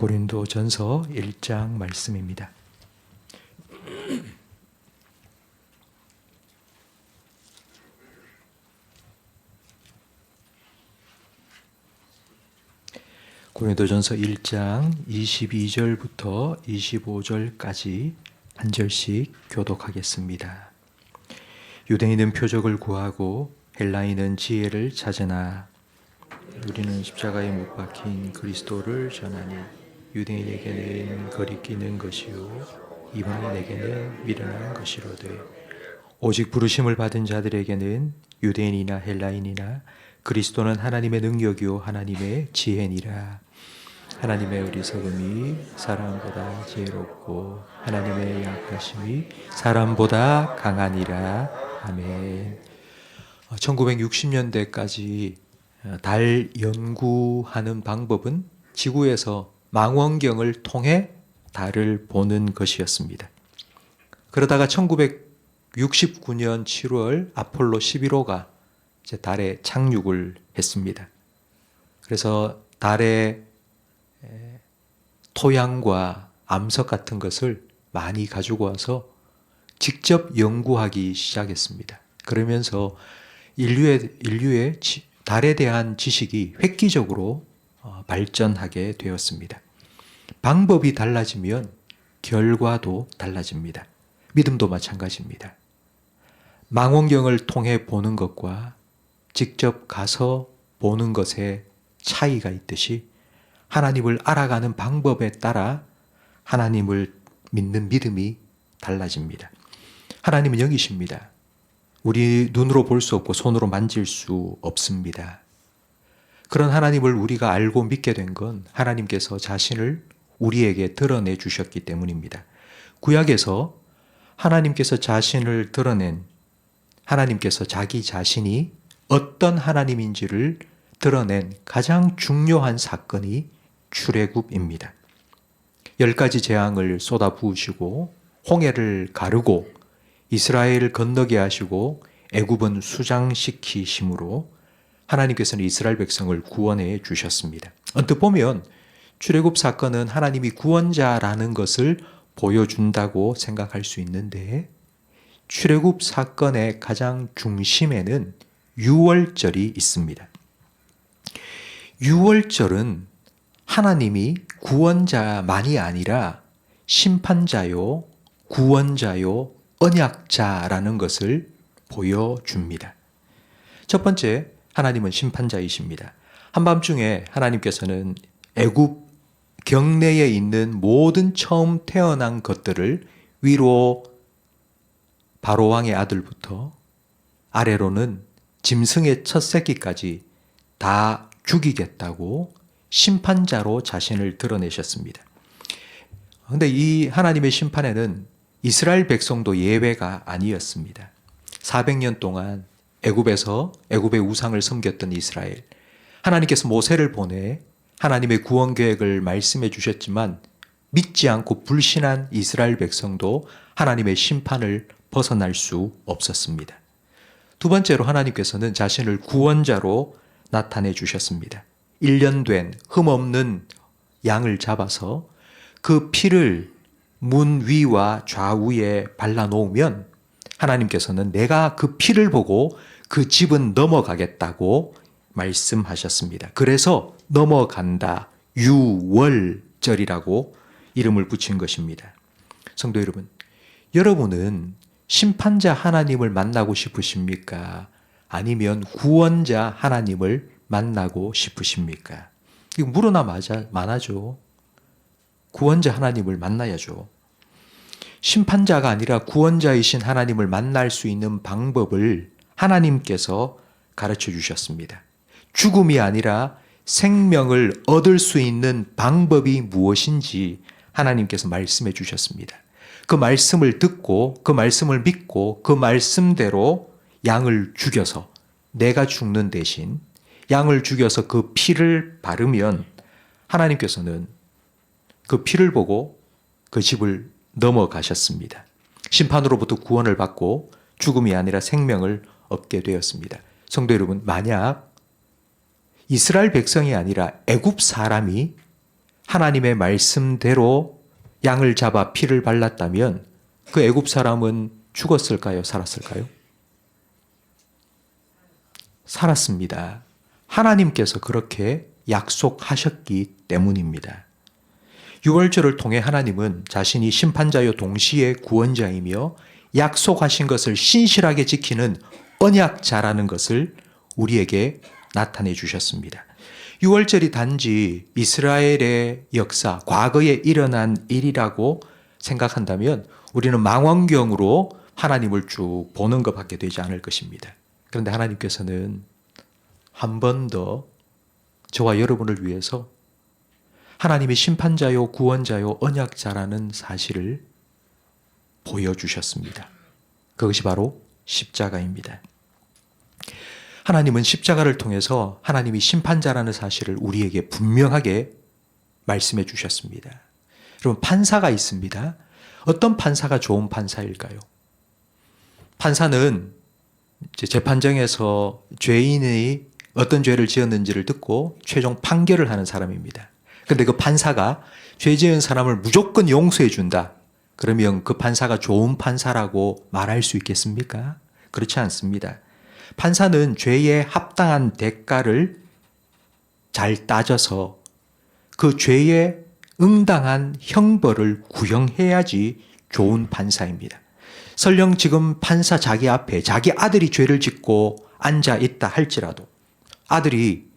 고린도전서 1장 말씀입니다. 고린도전서 1장 22절부터 25절까지 한 절씩 교독하겠습니다. 유대인은 표적을 구하고 헬라인은 지혜를 찾으나 우리는 십자가에 못 박힌 그리스도를 전하니 유대인에게는 거리끼는 것이요 이방인에게는 미련한 것이로되 오직 부르심을 받은 자들에게는 유대인이나 헬라인이나 그리스도는 하나님의 능력이요 하나님의 지혜니라. 하나님의 어리석음이 사람보다 지혜롭고 하나님의 약하심이 사람보다 강하니라. 아멘. 1960년대까지 달 연구하는 방법은 지구에서 망원경을 통해 달을 보는 것이었습니다. 그러다가 1969년 7월 아폴로 11호가 이제 달에 착륙을 했습니다. 그래서 달의 토양과 암석 같은 것을 많이 가지고 와서 직접 연구하기 시작했습니다. 그러면서 인류의 달에 대한 지식이 획기적으로 발전하게 되었습니다. 방법이 달라지면 결과도 달라집니다. 믿음도 마찬가지입니다. 망원경을 통해 보는 것과 직접 가서 보는 것에 차이가 있듯이 하나님을 알아가는 방법에 따라 하나님을 믿는 믿음이 달라집니다. 하나님은 영이십니다. 우리 눈으로 볼 수 없고 손으로 만질 수 없습니다. 그런 하나님을 우리가 알고 믿게 된 건 하나님께서 자신을 우리에게 드러내 주셨기 때문입니다. 구약에서 하나님께서 자신을 드러낸 하나님께서 자기 자신이 어떤 하나님인지를 드러낸 가장 중요한 사건이 출애굽입니다. 10가지 재앙을 쏟아부으시고 홍해를 가르고 이스라엘을 건너게 하시고 애굽은 수장시키심으로 하나님께서는 이스라엘 백성을 구원해 주셨습니다. 언뜻 보면 출애굽 사건은 하나님이 구원자라는 것을 보여준다고 생각할 수 있는데 출애굽 사건의 가장 중심에는 유월절이 있습니다. 유월절은 하나님이 구원자만이 아니라 심판자요, 구원자요, 언약자라는 것을 보여줍니다. 첫 번째, 하나님은 심판자이십니다. 한밤중에 하나님께서는 애굽 경내에 있는 모든 처음 태어난 것들을 위로 바로왕의 아들부터 아래로는 짐승의 첫 새끼까지 다 죽이겠다고 심판자로 자신을 드러내셨습니다. 그런데 이 하나님의 심판에는 이스라엘 백성도 예외가 아니었습니다. 400년 동안 애굽의 우상을 섬겼던 이스라엘, 하나님께서 모세를 보내 하나님의 구원 계획을 말씀해 주셨지만 믿지 않고 불신한 이스라엘 백성도 하나님의 심판을 벗어날 수 없었습니다. 두 번째로 하나님께서는 자신을 구원자로 나타내 주셨습니다. 1년 된 흠없는 양을 잡아서 그 피를 문 위와 좌우에 발라놓으면 하나님께서는 내가 그 피를 보고 그 집은 넘어가겠다고 말씀하셨습니다. 그래서 넘어간다, 유월절이라고 이름을 붙인 것입니다. 성도 여러분, 여러분은 심판자 하나님을 만나고 싶으십니까? 아니면 구원자 하나님을 만나고 싶으십니까? 이거 물으나 마나죠. 구원자 하나님을 만나야죠. 심판자가 아니라 구원자이신 하나님을 만날 수 있는 방법을 하나님께서 가르쳐 주셨습니다. 죽음이 아니라 생명을 얻을 수 있는 방법이 무엇인지 하나님께서 말씀해 주셨습니다. 그 말씀을 듣고 그 말씀을 믿고 그 말씀대로 양을 죽여서 내가 죽는 대신 양을 죽여서 그 피를 바르면 하나님께서는 그 피를 보고 그 집을 넘어가셨습니다. 심판으로부터 구원을 받고 죽음이 아니라 생명을 얻게 되었습니다. 성도 여러분, 만약 이스라엘 백성이 아니라 애굽 사람이 하나님의 말씀대로 양을 잡아 피를 발랐다면 그 애굽 사람은 죽었을까요? 살았을까요? 살았습니다. 하나님께서 그렇게 약속하셨기 때문입니다. 유월절을 통해 하나님은 자신이 심판자요 동시에 구원자이며 약속하신 것을 신실하게 지키는 언약자라는 것을 우리에게 나타내 주셨습니다. 유월절이 단지 이스라엘의 역사, 과거에 일어난 일이라고 생각한다면 우리는 망원경으로 하나님을 쭉 보는 것밖에 되지 않을 것입니다. 그런데 하나님께서는 한 번 더 저와 여러분을 위해서 하나님의 심판자요, 구원자요, 언약자라는 사실을 보여주셨습니다. 그것이 바로 십자가입니다. 하나님은 십자가를 통해서 하나님이 심판자라는 사실을 우리에게 분명하게 말씀해 주셨습니다. 여러분, 판사가 있습니다. 어떤 판사가 좋은 판사일까요? 판사는 재판정에서 죄인이 어떤 죄를 지었는지를 듣고 최종 판결을 하는 사람입니다. 그런데 그 판사가 죄 지은 사람을 무조건 용서해 준다. 그러면 그 판사가 좋은 판사라고 말할 수 있겠습니까? 그렇지 않습니다. 판사는 죄에 합당한 대가를 잘 따져서 그 죄에 응당한 형벌을 구형해야지 좋은 판사입니다. 설령 지금 판사 자기 앞에 자기 아들이 죄를 짓고 앉아 있다 할지라도 아들이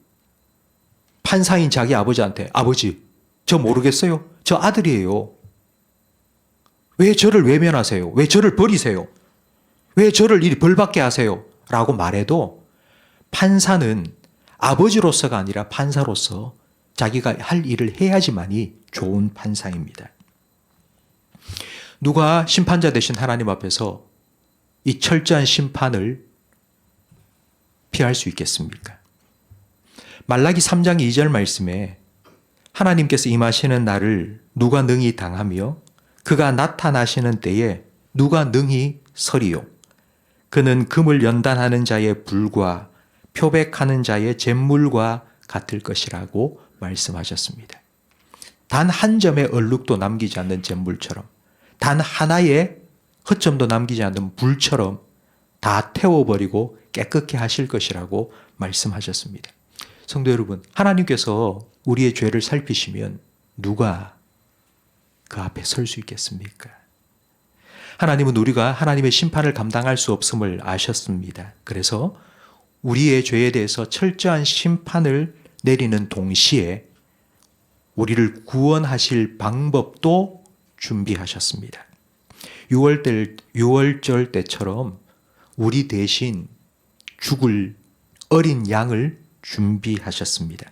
판사인 자기 아버지한테 아버지, 저 모르겠어요. 저 아들이에요. 왜 저를 외면하세요? 왜 저를 버리세요? 왜 저를 이리 벌받게 하세요? 라고 말해도 판사는 아버지로서가 아니라 판사로서 자기가 할 일을 해야지만이 좋은 판사입니다. 누가 심판자 되신 하나님 앞에서 이 철저한 심판을 피할 수 있겠습니까? 말라기 3장 2절 말씀에 하나님께서 임하시는 날을 누가 능히 당하며 그가 나타나시는 때에 누가 능히 서리요. 그는 금을 연단하는 자의 불과 표백하는 자의 잿물과 같을 것이라고 말씀하셨습니다. 단 한 점의 얼룩도 남기지 않는 잿물처럼, 단 하나의 허점도 남기지 않는 불처럼 다 태워버리고 깨끗게 하실 것이라고 말씀하셨습니다. 성도 여러분, 하나님께서 우리의 죄를 살피시면 누가 그 앞에 설 수 있겠습니까? 하나님은 우리가 하나님의 심판을 감당할 수 없음을 아셨습니다. 그래서 우리의 죄에 대해서 철저한 심판을 내리는 동시에 우리를 구원하실 방법도 준비하셨습니다. 6월절 때처럼 우리 대신 죽을 어린 양을 준비하셨습니다.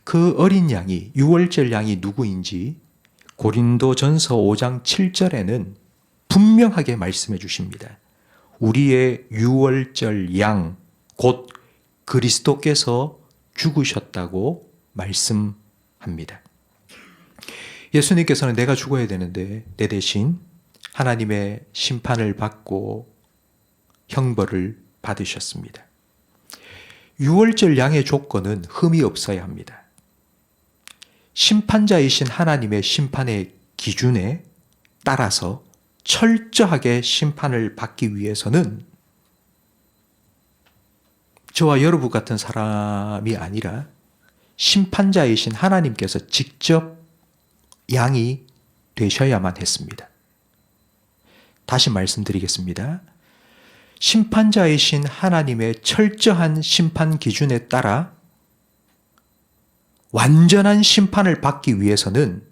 그 어린 양이, 6월절 양이 누구인지 고린도전서 5장 7절에는 분명하게 말씀해 주십니다. 우리의 6월절 양, 곧 그리스도께서 죽으셨다고 말씀합니다. 예수님께서는 내가 죽어야 되는데 내 대신 하나님의 심판을 받고 형벌을 받으셨습니다. 6월절 양의 조건은 흠이 없어야 합니다. 심판자이신 하나님의 심판의 기준에 따라서 철저하게 심판을 받기 위해서는 저와 여러분 같은 사람이 아니라 심판자이신 하나님께서 직접 양이 되셔야만 했습니다. 다시 말씀드리겠습니다. 심판자이신 하나님의 철저한 심판 기준에 따라 완전한 심판을 받기 위해서는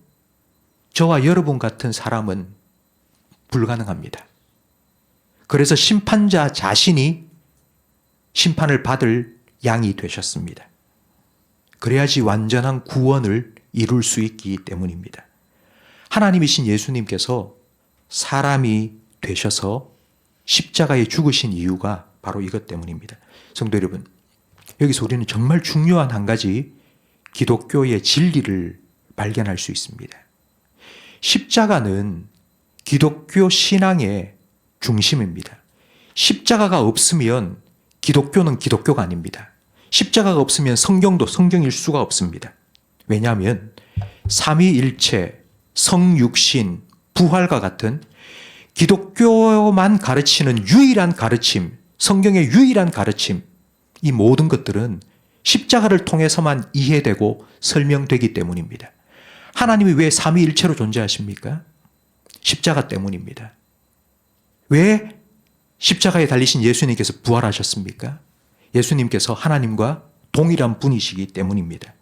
저와 여러분 같은 사람은 불가능합니다. 그래서 심판자 자신이 심판을 받을 양이 되셨습니다. 그래야지 완전한 구원을 이룰 수 있기 때문입니다. 하나님이신 예수님께서 사람이 되셔서 십자가에 죽으신 이유가 바로 이것 때문입니다. 성도 여러분, 여기서 우리는 정말 중요한 한 가지 기독교의 진리를 발견할 수 있습니다. 십자가는 기독교 신앙의 중심입니다. 십자가가 없으면 기독교는 기독교가 아닙니다. 십자가가 없으면 성경도 성경일 수가 없습니다. 왜냐하면 삼위일체, 성육신, 부활과 같은 기독교만 가르치는 유일한 가르침, 성경의 유일한 가르침, 이 모든 것들은 십자가를 통해서만 이해되고 설명되기 때문입니다. 하나님이 왜 삼위일체로 존재하십니까? 십자가 때문입니다. 왜 십자가에 달리신 예수님께서 부활하셨습니까? 예수님께서 하나님과 동일한 분이시기 때문입니다.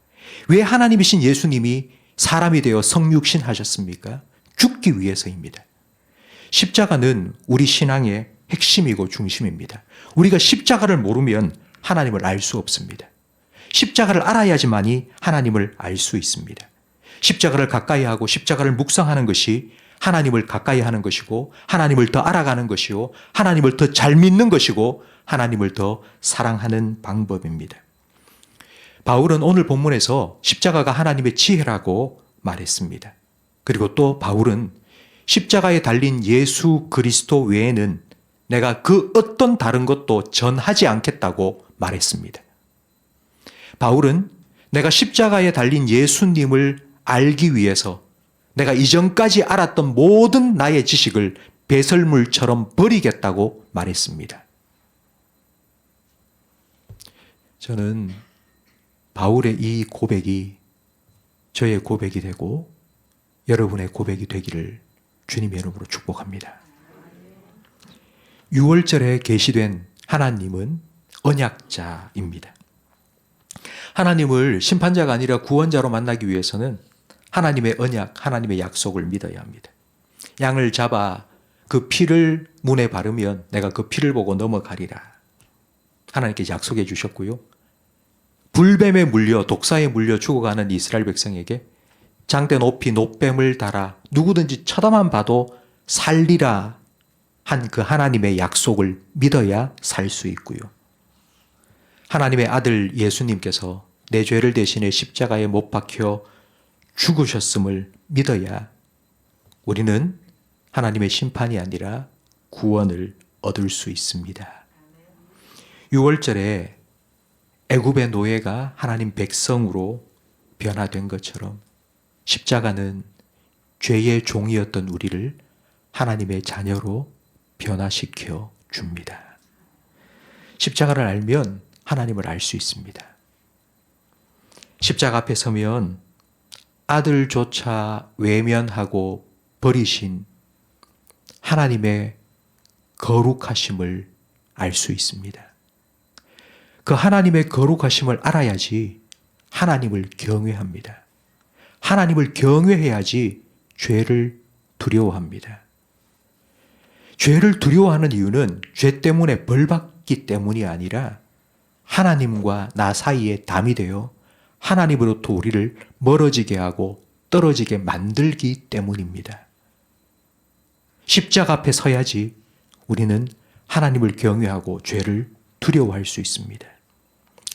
왜 하나님이신 예수님이 사람이 되어 성육신 하셨습니까? 죽기 위해서입니다. 십자가는 우리 신앙의 핵심이고 중심입니다. 우리가 십자가를 모르면 하나님을 알 수 없습니다. 십자가를 알아야지만이 하나님을 알 수 있습니다. 십자가를 가까이 하고 십자가를 묵상하는 것이 하나님을 가까이 하는 것이고 하나님을 더 알아가는 것이고 하나님을 더 잘 믿는 것이고 하나님을 더 사랑하는 방법입니다. 바울은 오늘 본문에서 십자가가 하나님의 지혜라고 말했습니다. 그리고 또 바울은 십자가에 달린 예수 그리스도 외에는 내가 그 어떤 다른 것도 전하지 않겠다고 말했습니다. 바울은 내가 십자가에 달린 예수님을 알기 위해서 내가 이전까지 알았던 모든 나의 지식을 배설물처럼 버리겠다고 말했습니다. 저는 바울의 이 고백이 저의 고백이 되고 여러분의 고백이 되기를 주님의 이름으로 축복합니다. 6월절에 계시된 하나님은 언약자입니다. 하나님을 심판자가 아니라 구원자로 만나기 위해서는 하나님의 언약, 하나님의 약속을 믿어야 합니다. 양을 잡아 그 피를 문에 바르면 내가 그 피를 보고 넘어가리라. 하나님께서 약속해 주셨고요. 불뱀에 물려 독사에 물려 죽어가는 이스라엘 백성에게 장대 높이 놋뱀을 달아 누구든지 쳐다만 봐도 살리라 한 그 하나님의 약속을 믿어야 살 수 있고요. 하나님의 아들 예수님께서 내 죄를 대신해 십자가에 못 박혀 죽으셨음을 믿어야 우리는 하나님의 심판이 아니라 구원을 얻을 수 있습니다. 6월절에 애굽의 노예가 하나님 백성으로 변화된 것처럼 십자가는 죄의 종이었던 우리를 하나님의 자녀로 변화시켜 줍니다. 십자가를 알면 하나님을 알 수 있습니다. 십자가 앞에 서면 아들조차 외면하고 버리신 하나님의 거룩하심을 알 수 있습니다. 그 하나님의 거룩하심을 알아야지 하나님을 경외합니다. 하나님을 경외해야지 죄를 두려워합니다. 죄를 두려워하는 이유는 죄 때문에 벌받기 때문이 아니라 하나님과 나 사이에 담이 되어 하나님으로부터 우리를 멀어지게 하고 떨어지게 만들기 때문입니다. 십자가 앞에 서야지 우리는 하나님을 경외하고 죄를 두려워할 수 있습니다.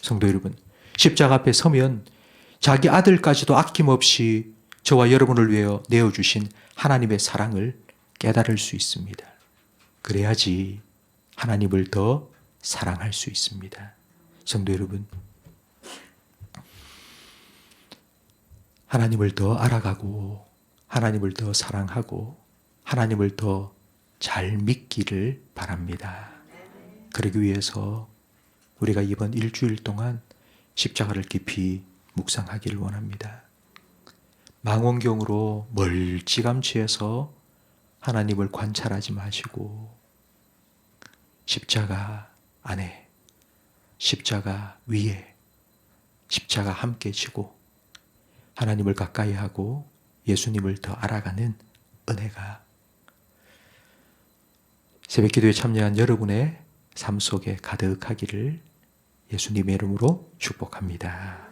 성도 여러분, 십자가 앞에 서면 자기 아들까지도 아낌없이 저와 여러분을 위하여 내어주신 하나님의 사랑을 깨달을 수 있습니다. 그래야지 하나님을 더 사랑할 수 있습니다. 성도 여러분, 하나님을 더 알아가고 하나님을 더 사랑하고 하나님을 더 잘 믿기를 바랍니다. 그러기 위해서 우리가 이번 일주일 동안 십자가를 깊이 묵상하기를 원합니다. 망원경으로 멀찌감치해서 하나님을 관찰하지 마시고 십자가 안에, 십자가 위에, 십자가 함께 지고 하나님을 가까이 하고 예수님을 더 알아가는 은혜가 새벽기도에 참여한 여러분의 삶 속에 가득하기를 예수님의 이름으로 축복합니다.